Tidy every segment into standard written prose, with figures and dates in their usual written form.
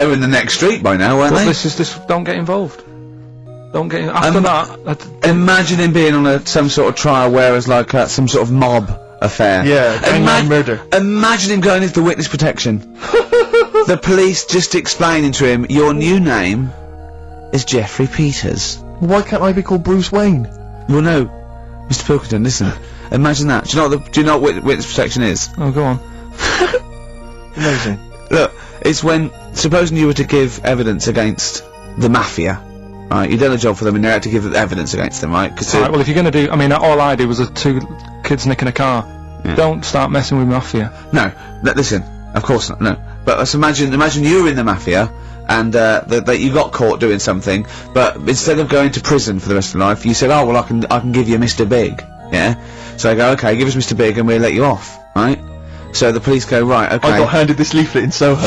They're in the next street by now, weren't they? This. Don't get involved. Don't get after that. Imagine him being on some sort of trial where it's like some sort of mob affair. Yeah, murder. Imagine him going into the witness protection. The police just explaining to him, your new name is Jeffrey Peters. Why can't I be called Bruce Wayne? Well, no, Mr. Pilkington, listen. Imagine that. Do you know what witness protection is? Oh, go on. Amazing. Look, it's when, supposing you were to give evidence against the mafia, right? You've done a job for them and you had to give evidence against them, right? Right, well, if you're gonna do, I mean, all I did was 2 kids nicking a car. Yeah. Don't start messing with mafia. No, listen, of course not, no. But let's imagine you were in the mafia, and, that you got caught doing something, but instead of going to prison for the rest of your life, you said, oh, well, I can give you Mr. Big, yeah? So I go, okay, give us Mr. Big and we'll let you off, right? So the police go, right, okay. I got handed this leaflet in Soho.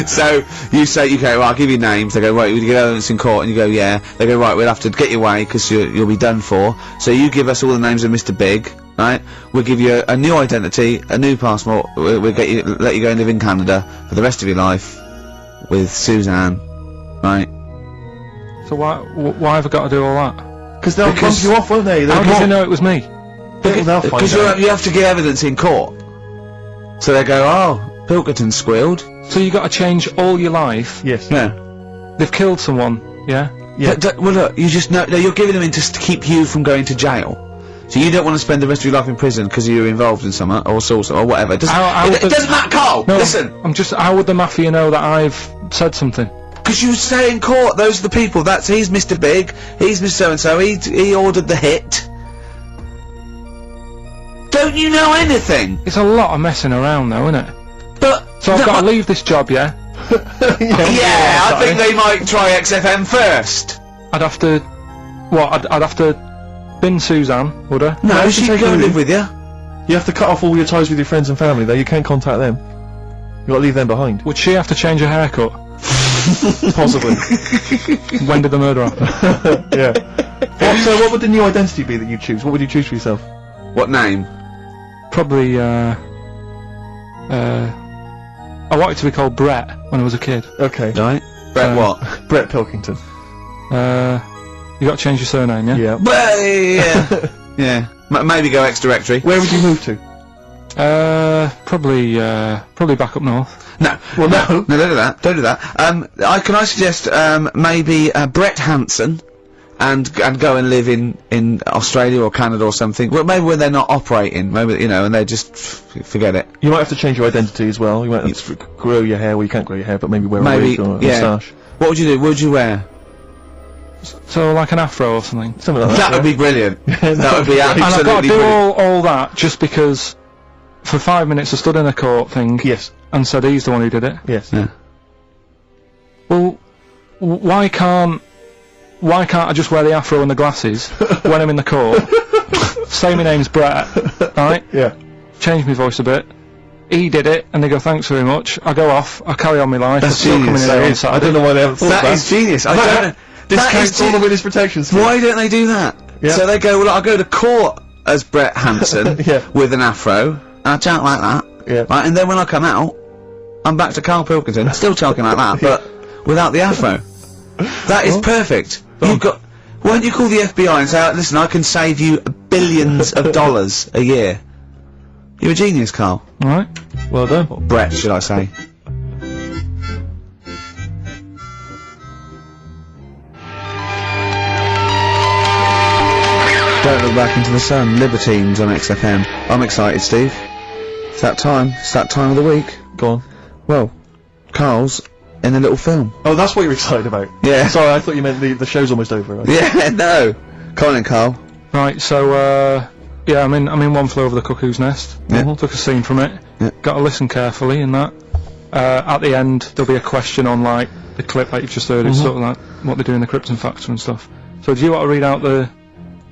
So you say, okay, well, I'll give you names. They go, right, you get evidence in court, and you go, yeah. They go, right, we'll have to get you away because you'll be done for. So you give us all the names of Mr. Big, right? We'll give you a new identity, a new passport. We'll let you go and live in Canada for the rest of your life with Suzanne, right? So why have I got to do all that? Because they'll bump you off, won't they? How did they know it was me? Because you have to give evidence in court. So they go, oh, Pilkington squealed. So you got to change all your life. Yes. Yeah. They've killed someone. Yeah. Yeah. Well, look, you just know. No, you're giving them in to keep you from going to jail. So you don't want to spend the rest of your life in prison because you're involved in something or whatever. It doesn't matter, Carl. No, listen. How would the mafia know that I've said something? Because you say in court, those are the people. He's Mr. Big. He's Mr. So-and-so. He ordered the hit. Don't you know anything? It's a lot of messing around, though, isn't it? But so I've got to leave this job, yeah? Yeah, I think they might try XFM first. I'd have to... What? I'd have to bin Suzanne, would I? No, she'd go live with you. You have to cut off all your ties with your friends and family, though. You can't contact them. You got to leave them behind. Would she have to change her haircut? Possibly. When did the murder happen? Yeah. So what would the new identity be that you choose? What would you choose for yourself? What name? Probably, I wanted to be called Brett when I was a kid. Okay. Right. Brett what? Brett Pilkington. You got to change your surname, yeah? Yeah. Yeah. Maybe go X-Directory. Where would you move to? Probably back up north. No. Well, no. No, don't do that. Don't do that. Can I suggest, maybe, Brett Hanson, and go and live in Australia or Canada or something. Well, maybe when they're not operating, maybe, you know, and they just forget it. You might have to change your identity as well. You might have to grow your hair. Well, you can't grow your hair, but maybe wear a wig or a moustache. What would you do? What would you wear? So, like an afro or something? Something like that. That would be brilliant. That would be absolutely And I've got to do brilliant. all that just because for 5 minutes I stood in a court thing Yes. and said he's the one who did it. Yes. Yeah. Well, why can't I just wear the afro and the glasses when I'm in the court? Say my name's Brett, right? Yeah. Change my voice a bit. He did it, and they go, thanks very much. I go off, I carry on my life. That's I'm still coming genius. in here on Saturday. I don't know why they haven't thought That is genius. I don't know. Discounts all the witness protection scheme. Why don't they do that? Yeah. So they go, well, I'll go to court as Brett Hanson Yeah. with an afro. I chat like that. Yeah. Right, and then when I come out, I'm back to Carl Pilkington, still talking like that, but without the afro. That is perfect. You've got... Why don't you call the FBI and say, listen, I can save you billions of dollars a year. You're a genius, Carl. Alright. Well done. Or Brett, should I say. Don't Look Back Into the Sun, Libertines on XFM. I'm excited, Steve. It's that time. It's that time of the week. Go on. Well, Carl's in a little film. Oh, that's what you're excited about. Yeah. Sorry, I thought you meant the show's almost over. Right? Yeah, no. Come on in, Carl. Right, so, yeah, I'm in One Flew Over the Cuckoo's Nest. Yeah. Took a scene from it. Yeah. Got to listen carefully in that. At the end, there'll be a question on, like, the clip that you've just heard. It's sort of like what they do in the Krypton Factor and stuff. So do you want to read out the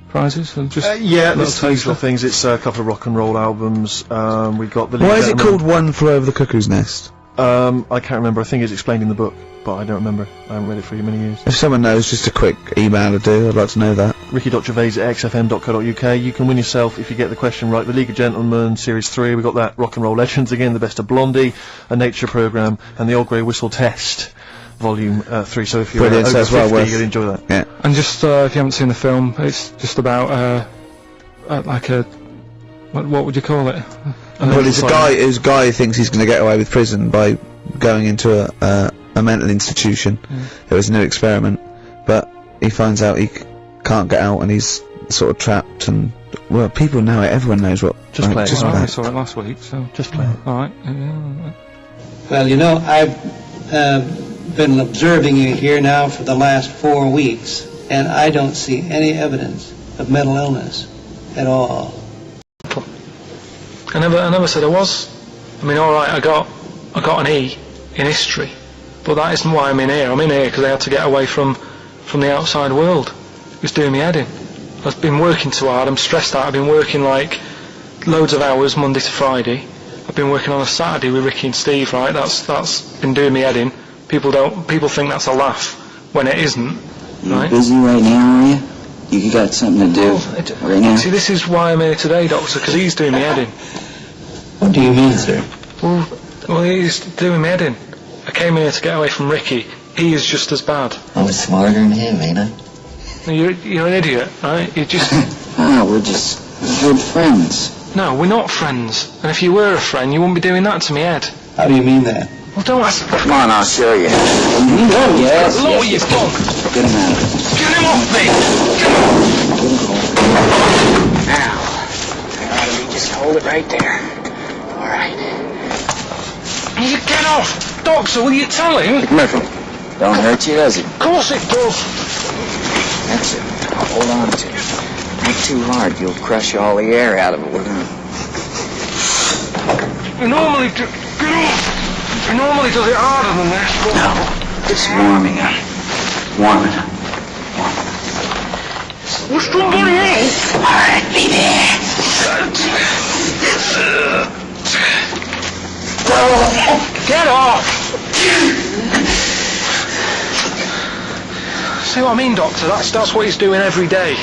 prizes? Or just Yeah, little there's the usual taster? things. It's a couple of rock and roll albums. We got the. Why is it called One Flew Over the Cuckoo's Nest? I can't remember. I think it's explained in the book. but I don't remember. I haven't read it for many years. If someone knows, just a quick email would do. I'd like to know that. Ricky.gervais@xfm.co.uk. You can win yourself, if you get the question right, the League of Gentlemen Series 3. We've got that Rock and Roll Legends again, the Best of Blondie, a nature programme, and the Old Grey Whistle Test, Volume 3. So if you're over 50, you'll enjoy that. Yeah. And just, if you haven't seen the film, it's just about, like a... What would you call it? Well, it's a guy who thinks he's going to get away with prison by going into a mental institution. It was a new experiment, but he finds out he can't get out and he's sort of trapped. And well, people know it. Everyone knows what. Just play it. Just I saw it last week, so just play it. All right. Well, you know, I've been observing you here now for the last 4 weeks, and I don't see any evidence of mental illness at all. I never said I was. I mean, all right, I got an E in history, but that isn't why I'm in here. I'm in here because I had to get away from the outside world. It was doing me head in. I've been working too hard. I'm stressed out. I've been working like loads of hours Monday to Friday. I've been working on a Saturday with Ricky and Steve. Right, that's been doing me head in. People think that's a laugh when it isn't. You right? busy right now, are you? You got something to do right now? See, this is why I'm here today, Doctor, because he's doing me head in. What do you mean, sir? Well, he's doing me head in. I came here to get away from Ricky. He is just as bad. I was smarter than him, ain't I? You're an idiot, right? You're just... We're just good friends. No, we're not friends. And if you were a friend, you wouldn't be doing that to me head. How do you mean that? Well, don't ask... Come on, I'll show you. Yes, Look what you've done. Get him out of it. Get him off me! Now, just hold it right there. All right. You get off! Doctor, will you tell him? Murphy, don't hurt you, does it? Of course it does. That's it. Now hold on to it. Not too hard. You'll crush all the air out of it. We're gonna... You normally do... Get off! He normally does it harder than this, but... No, it's warming up. Warming up. What's somebody else? All right, be there. Get off! See what I mean, Doctor? That's what he's doing every day.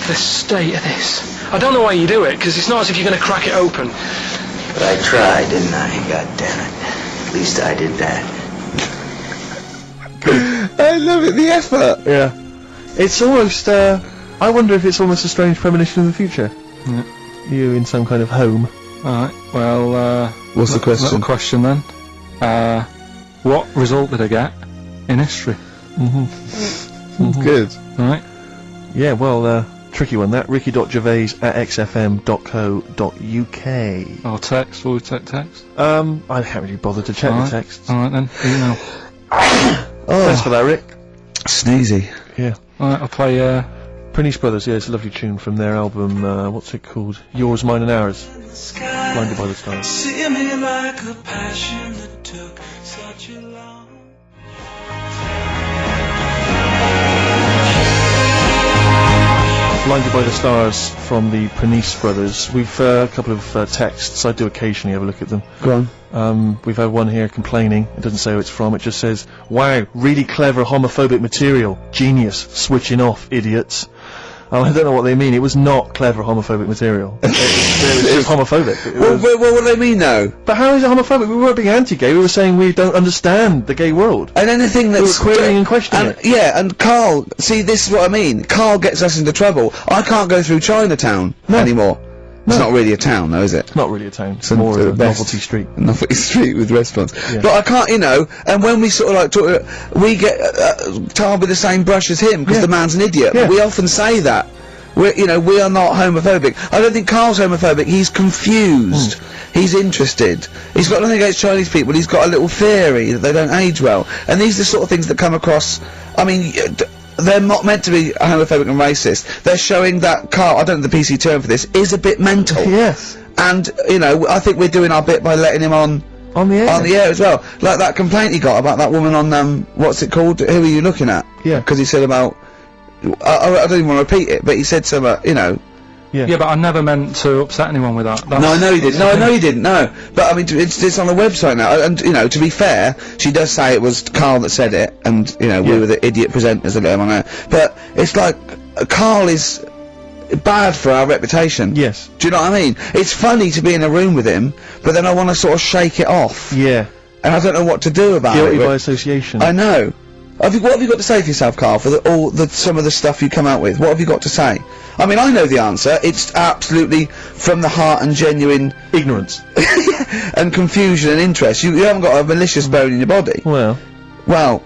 The state of this. I don't know why you do it, because it's not as if you're going to crack it open. But I tried, didn't I? God damn it. At least I did that. I love it. The effort. Yeah. It's almost, I wonder if it's almost a strange premonition of the future. Yeah. You in some kind of home. Alright, well, What's the question? Little question then. What result did I get in history? Good. Right. Yeah, well, tricky one that. Ricky.gervais@xfm.co.uk. Or text, will we take text? I haven't really bothered to check the texts. Alright then, email. Thanks for that, Rick. Sneezy. Yeah. Alright, I'll play, Prince Brothers, yeah, it's a lovely tune from their album, what's it called? Yours, Mine and Ours. Blinded by the Stars. See me like a passion that took such a long... Blinded by the Stars from the Prince Brothers. We've a couple of texts. I do occasionally have a look at them. Go on. We've had one here complaining. It doesn't say who it's from. It just says, "Wow, really clever homophobic material. Genius. Switching off, idiots." I don't know what they mean. It was not clever homophobic material. It was just homophobic. What do they mean, though? But how is it homophobic? We weren't being anti-gay. We were saying we don't understand the gay world. And anything that's... We were querying and questioning it. Yeah, and Carl, see, this is what I mean. Carl gets us into trouble. I can't go through Chinatown anymore. It's not really a town, though, is it? It's not really a town. It's So more the of a best- novelty street. Novelty street with restaurants. Yeah. But I can't, you know, and when we sort of like talk, we get tarred with the same brush as him because Yeah. the man's an idiot. Yeah. We often say that. We are not homophobic. I don't think Carl's homophobic. He's confused. He's interested. He's got nothing against Chinese people. He's got a little theory that they don't age well. And these are the sort of things that come across. I mean, they're not meant to be homophobic and racist. They're showing that Carl, I don't know the PC term for this, is a bit mental. Yes. And, you know, I think we're doing our bit by letting him on the air. on the air as well. Like that complaint he got about that woman on, what's it called? Who are you looking at? Yeah. Because he said about, I don't even want to repeat it, but he said something, you know, Yeah. Yeah, but I never meant to upset anyone with that. No, I know you didn't. No, I know you didn't. No, but I mean, it's on the website now, and you know, to be fair, she does say it was Carl that said it, and you know, we were the idiot presenters a little on that. But it's like Carl is bad for our reputation. Yes. Do you know what I mean? It's funny to be in a room with him, but then I want to sort of shake it off. Yeah. And I don't know what to do about Guilty it. by association. I know. What have you got to say for yourself, Carl, for some of the stuff you come out with? What have you got to say? I mean, I know the answer. It's absolutely from the heart and genuine ignorance and confusion and interest. You haven't got a malicious bone in your body. Well,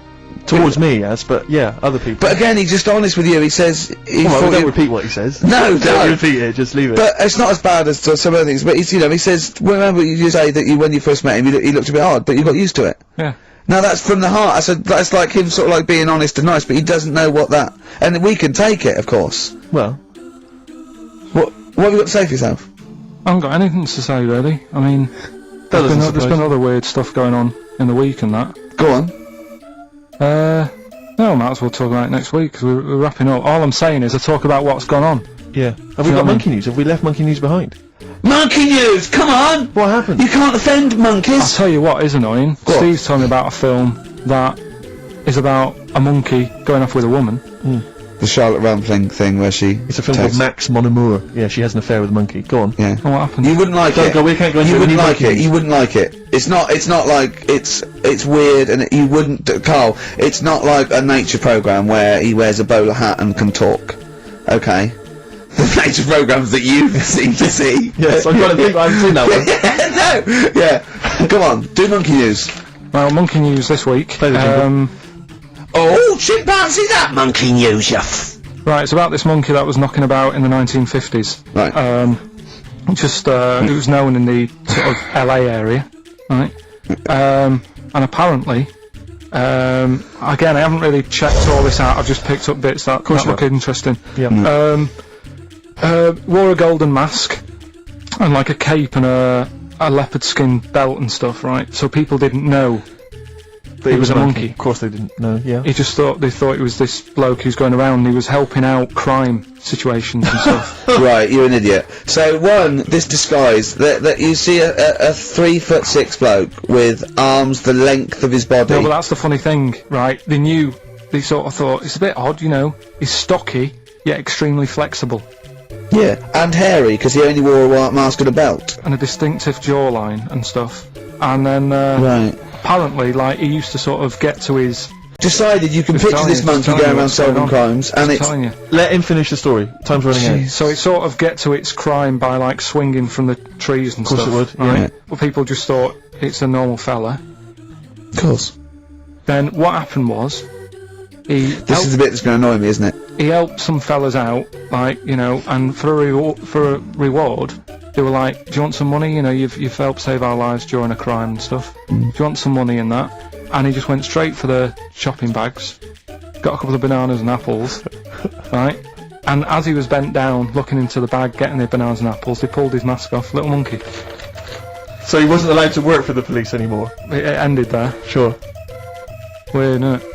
towards me, yes, but yeah, other people. But again, he's just honest with you. He says he well, don't repeat what he says. No, don't repeat it. Just leave it. But it's not as bad as some other things. But he's, you know, he says, remember you say that when you first met him, he looked a bit odd, but you got used to it. Yeah. Now that's from the heart. That's like him sort of like being honest and nice, but he doesn't know what that. And we can take it, of course. Well, what have you got to say for yourself? I haven't got anything to say really. I mean, there's been other weird stuff going on in the week and that. Go on. No, I might as well talk about it next week because we're wrapping up. All I'm saying is I talk about what's gone on. Yeah. Have we got monkey news? Have we left monkey news behind? Monkey news! Come on! What happened? You can't offend monkeys! I'll tell you what is annoying. What? Steve's told me about a film that is about a monkey going off with a woman. The Charlotte Rampling thing where she... It's a film called Max Mon Amour. Yeah, she has an affair with a monkey. Go on. Yeah. And what happened? You wouldn't like it. We can't go into You wouldn't like monkey it. You wouldn't like it. It's not like, it's weird and you wouldn't, Carl, it's not like a nature programme where he wears a bowler hat and can talk. Okay? The nature programmes that you seem to see. Yes, I've got to think I haven't seen that one. No! Yeah. Come on, do monkey news. Well, monkey news this week. Play the jingle. Oh, chimpanzee, that monkey news, you Right, it's about this monkey that was knocking about in the 1950s. Right. It was known in the sort of LA area, right? And apparently, again, I haven't really checked all this out, I've just picked up bits that look interesting. Yeah. Wore a golden mask, and like a cape and a leopard skin belt and stuff, right? So people didn't know that he was a monkey. Of course they didn't know, yeah. They thought it was this bloke who's going around and he was helping out crime situations and stuff. Right, you're an idiot. So this disguise, that you see a 3'6" bloke with arms the length of his body. No, but that's the funny thing, right? They sort of thought, it's a bit odd, you know, he's stocky, yet extremely flexible. Yeah, and hairy, because he only wore a white mask and a belt. And a distinctive jawline and stuff. And then, Right. apparently, like, he used to sort of get to his... Decided you can Just picture telling this you, monkey just telling going you around what's going solving on. crimes, and Just it's... telling you. Let him finish the story. Time's running out. So it sort of get to its crime by, like, swinging from the trees and Of course stuff. it would, right? yeah. But people just thought, it's a normal fella. Of course. Then what happened was, This is the bit that's going to annoy me, isn't it? he helped some fellas out, like, you know, and for a reward, they were like, do you want some money? You know, you've helped save our lives during a crime and stuff. Do you want some money in that? And he just went straight for the shopping bags, got a couple of bananas and apples, right? And as he was bent down, looking into the bag, getting the bananas and apples, he pulled his mask off, little monkey. So he wasn't allowed to work for the police anymore? It ended there. Sure. Weird, isn't it?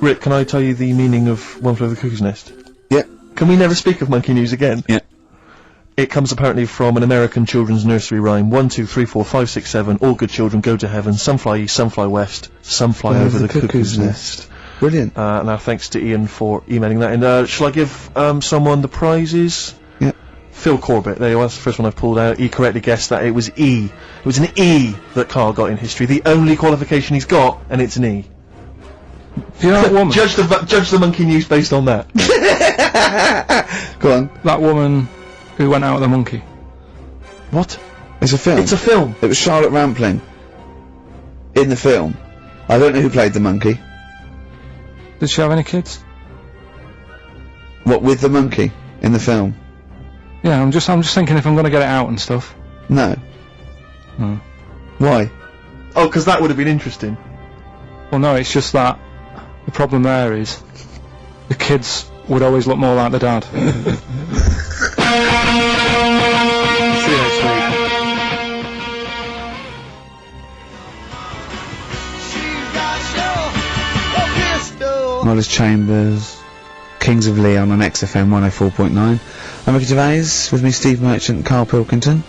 Rick, can I tell you the meaning of One Flew Over the Cuckoo's Nest? Yeah. Can we never speak of monkey news again? Yeah. It comes apparently from an American children's nursery rhyme. 1, 2, 3, 4, 5, 6, 7. All good children go to heaven. Some fly east, some fly west. Some fly over the cuckoo's nest. Brilliant. Now thanks to Ian for emailing that. And shall I give someone the prizes? Yeah. Phil Corbett. There you are. That's the first one I've pulled out. He correctly guessed that it was E. It was an E that Carl got in history. The only qualification he's got, and it's an E. Do you know that woman? Judge the monkey news based on that. Go on. That woman who went out with the monkey. What? It's a film. It's a film. It was Charlotte Rampling. In the film. I don't know who played the monkey. Did she have any kids? What, with the monkey? In the film? Yeah, I'm just thinking if I'm gonna get it out and stuff. No. Hmm. Why? Oh, because that would have been interesting. Well, no, it's just that the problem there is the kids would always look more like the dad. See you next week. Wallace Chambers, Kings of Leon on XFM 104.9. I'm Ricky Gervais, with me Steve Merchant, Carl Pilkington,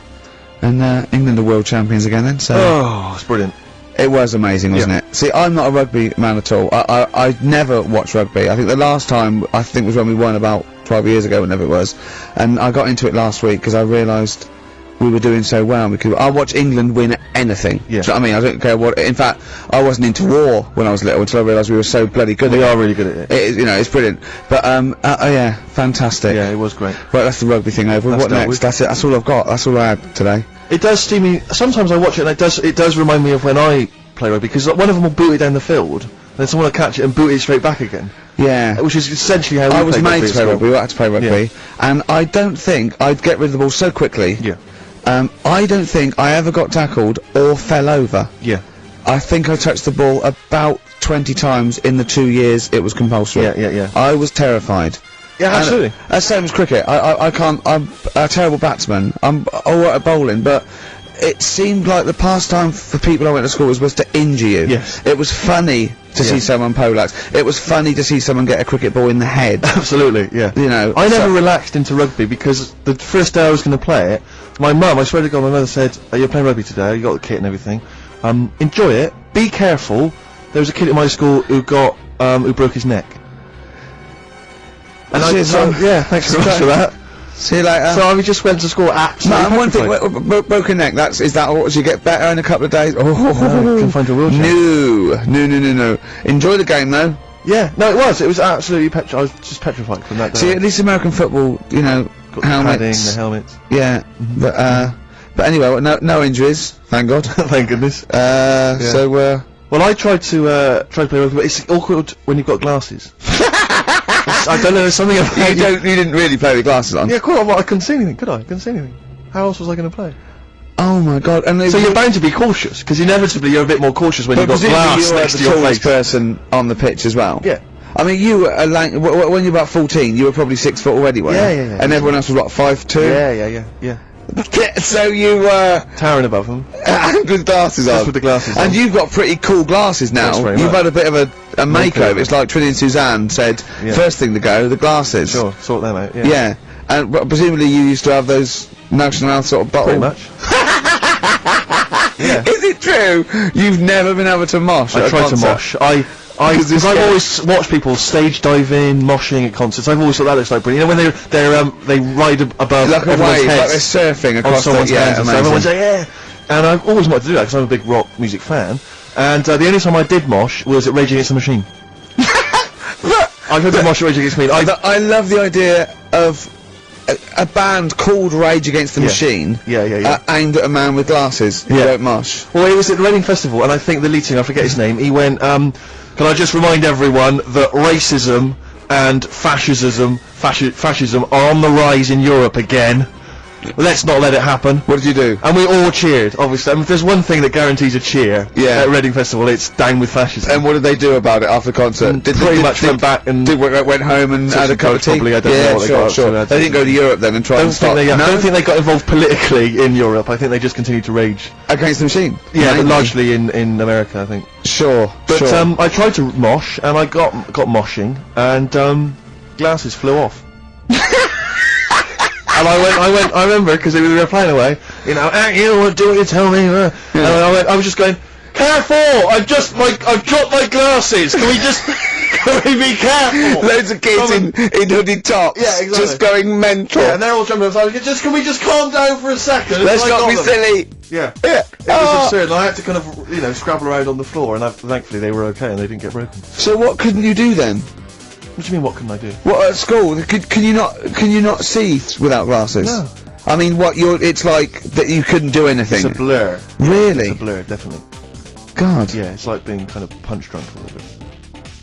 and England are world champions again then, so... Oh, it's brilliant. It was amazing, wasn't it? See, I'm not a rugby man at all. I never watched rugby. I think the last time, was when we won about 12 years ago, whenever it was, and I got into it last week because I realised we were doing so well. I watch England win anything. Yeah. Do you know what I mean? I don't care what. In fact, I wasn't into war when I was little until I realised we were so bloody good. We are really good at it. It's brilliant. But yeah, fantastic. Yeah, it was great. Right, that's the rugby thing over. What next? That's it. That's all I've got. That's all I had today. It does steam me. Sometimes I watch it, and it does remind me of when I play rugby, because one of them will boot it down the field, and then someone will catch it and boot it straight back again. Yeah. Which is essentially how I we was play made rugby to play at rugby. school. We had to play rugby, and I don't think I'd get rid of the ball so quickly. Yeah. I don't think I ever got tackled or fell over. Yeah. I think I touched the ball about 20 times in the 2 years it was compulsory. Yeah. I was terrified. Yeah, absolutely. Same as cricket. I can't. I'm a terrible batsman. I'm alright at bowling, but it seemed like the pastime for people I went to school was to injure you. Yes. It was funny to see someone poleaxe. It was funny to see someone get a cricket ball in the head. Absolutely, yeah. You know. I never relaxed into rugby because the first day I was going to play it, my mum, I swear to God, my mother said, "You're playing rugby today. You got the kit and everything. Enjoy it. Be careful." There was a kid at my school who broke his neck. And yeah, thanks very much for that. See you later. So I just went to school absolutely. One thing, broken neck. Is that what you get better in a couple of days? Oh, can find a wheelchair. No. Enjoy the game though. Yeah, no, it was absolutely I was just petrified from that day. See, at least American football, you know, got helmets, the helmets. Yeah, but anyway, no injuries, thank God. Thank goodness. So well, I tried to play rugby, but it's awkward when you've got glasses. I don't know, there's something about you didn't really play with glasses on. Yeah, quite. Well, I couldn't see anything, could I? I couldn't see anything. How else was I going to play? Oh my God! And so you're bound to be cautious, because inevitably you're a bit more cautious when you've got glass next to your face. You're the tallest person on the pitch as well. Yeah. I mean, you were when you were about 14, you were probably 6 foot already, weren't you? Yeah. And everyone else was what, 5'2"? Yeah. So you were towering above them. With glasses on. Just with the glasses on. And you've got pretty cool glasses now. Thanks very You've much. had a bit of a makeover. It's like Trinity and Suzanne said, first thing to go, the glasses. Sure, sort them out, Yeah. And presumably you used to have those National Health sort of bottle. Pretty much. Yeah. Is it true? You've never been able to mosh at a tried concert? to mosh. Because I've always watched people stage diving, moshing at concerts. I've always thought that looks like brilliant. You know, when they ride above like a everyone's wave, heads, like they're surfing across someone's heads, and so amazing. everyone's like, yeah. And I've always wanted to do that because I'm a big rock music fan. And the only time I did mosh was at Rage Against the Machine. I could mosh at Rage Against the Machine. I love the idea of a band called Rage Against the Machine. Yeah. Aimed at a man with glasses who don't mosh. Well, it was at the Reading Festival, and I think the lead singer, I forget his name, he went, can I just remind everyone that racism and fascism are on the rise in Europe again. Let's not let it happen. What did you do? And we all cheered, obviously. I mean, if there's one thing that guarantees a cheer at Reading Festival, it's down with fascism. And what did they do about it after the concert? Pretty much went back and... went home and had a cup of tea? Probably, I don't know what they got up to. They didn't go to Europe then and try and stop... I don't think they got involved politically in Europe. I think they just continued to rage. Against the Machine? Yeah, but largely in America, I think. Sure. But I tried to mosh, and I got moshing, and glasses flew off. And I remember, because they were playing away, you know, you don't want to do what you tell me, and I was just going, careful, I've dropped my glasses, can we be careful? Loads of kids in hooded tops, just going mental. Yeah, and they're all jumping up, can we just calm down for a second? Let's not be silly. Yeah. It was absurd, and I had to kind of, you know, scrabble around on the floor, and thankfully they were okay, and they didn't get broken. So what couldn't you do then? What do you mean, what couldn't I do? What, at school? Can you not see without glasses? No. I mean, it's like that you couldn't do anything. It's a blur. Really? It's a blur, definitely. God. Yeah, it's like being kind of punch drunk a little bit.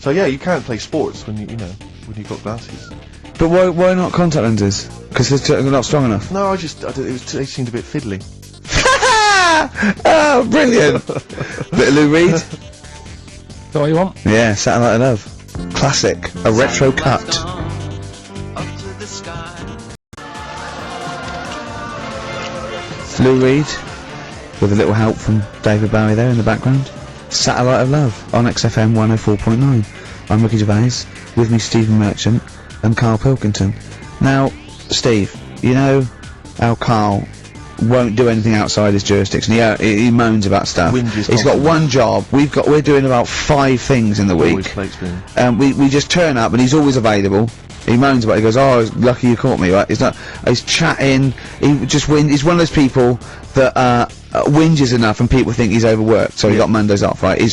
So yeah, you can't play sports when when you've got glasses. But why not contact lenses? Because they're not strong enough. No, they seemed a bit fiddly. Oh, brilliant! Bit of Lou Reed. Is that what you want? Yeah, Satellite of Love. Classic. A retro cut. Lou Reed, with a little help from David Bowie there in the background. Satellite of Love on XFM 104.9. I'm Ricky Gervais, with me Stephen Merchant and Carl Pilkington. Now, Steve, you know how Carl won't do anything outside his jurisdiction. He moans about stuff. He's got one job. We're doing about 5 things in the week. We just turn up and he's always available. He moans about it. He goes, "Oh, lucky you caught me," right? He's chatting. He's one of those people that whinges enough and people think he's overworked, so he got Mondays off, right? He's just